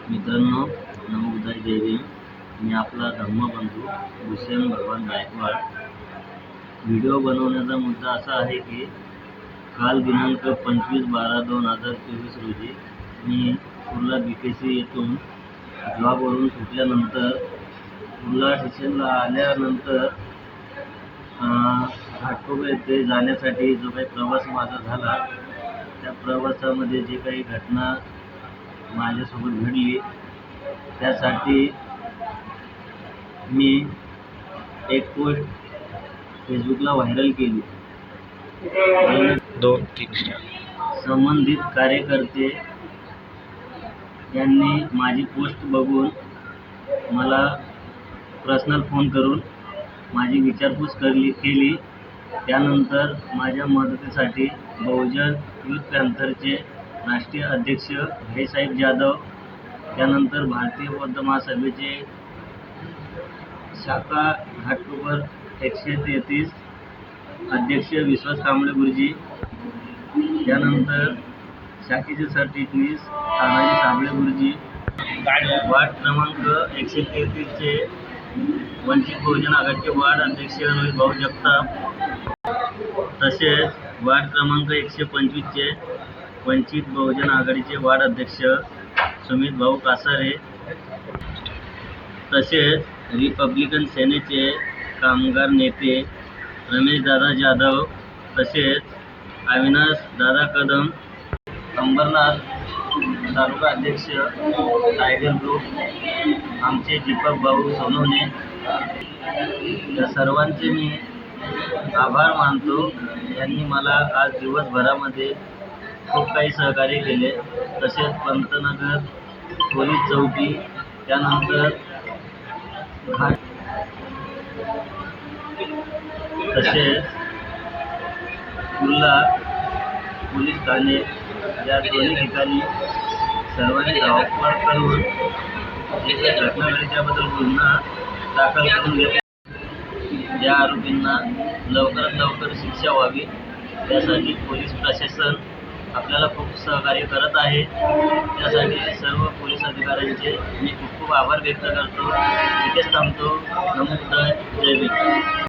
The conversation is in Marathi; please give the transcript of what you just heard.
मित्रांनो, नमोबुद्धाय जय भीम. मी आपला धर्मबंधू भूषण भगवान गायकवाड. व्हिडिओ बनवण्याचा मुद्दा असा आहे की काल दिनांक 25/12/2024 रोजी मी कुर्ला BKC येथून जॉबवरून सुटल्यानंतर कुर्ला स्टेशनला आल्यानंतर घाटकोपर येथे जाण्यासाठी जो काही प्रवास माझा झाला, त्या प्रवासामध्ये जे काही घटना माझ्यासोबत घडली त्यासाठी मी एक पोस्ट फेसबुकला व्हायरल केली. संबंधित कार्यकर्ते यांनी माझी पोस्ट बघून मला पर्सनल फोन करून माझी विचारपूस केली. त्यानंतर माझ्या मदतीसाठी बहुजन युथ पॅन्थरचे राष्ट्रीय अध्यक्ष भाईसाहेब जाधव, त्यानंतर भारतीय बौद्ध महासभेचे शाखा घाटकोपर 133 अध्यक्ष विश्वास कांबळे गुरुजी, त्यानंतर शाखेचे सरचिटणीस तानाजी साबळे गुरुजी, वार्ड क्रमांक 133 चे वंचित बहुजन आघाडीचे वार्ड अध्यक्ष रोहित भाऊ जगताप, तसेच वार्ड क्रमांक 125 चे वंचित बहुजन आघाडीचे वार्ड अध्यक्ष सुमित भाऊ कासारे, तसेच रिपब्लिकन सेनेचे कामगार नेते रमेश दादा जाधव, तसेच अविनाश दादा कदम, अंबरनाथ तालुका अध्यक्ष टायगर ग्रुप, आमचे दीपक भाऊ सोनवणे, या सर्वांचे मी आभार मानतो. यांनी मला आज दिवसभरामध्ये खूप काही सहकार्य केले. तसेच पंतनगर पोलीस चौकी, त्यानंतर तसेच कुर्ला पोलीस ठाणे या दोन्ही ठिकाणी सर्वांनी धावपळ करून जे काही घटना घडली त्याबद्दल गुन्हा दाखल करून घेतला. या आरोपींना लवकरात लवकर शिक्षा व्हावी यासाठी पोलीस प्रशासन आपल्याला खूप सहकार्य करत आहे. त्यासाठी सर्व पोलीस अधिकाऱ्यांचे मी खूप खूप आभार व्यक्त करतो. इथेच थांबतो. नमो बुद्धाय, जय भीम.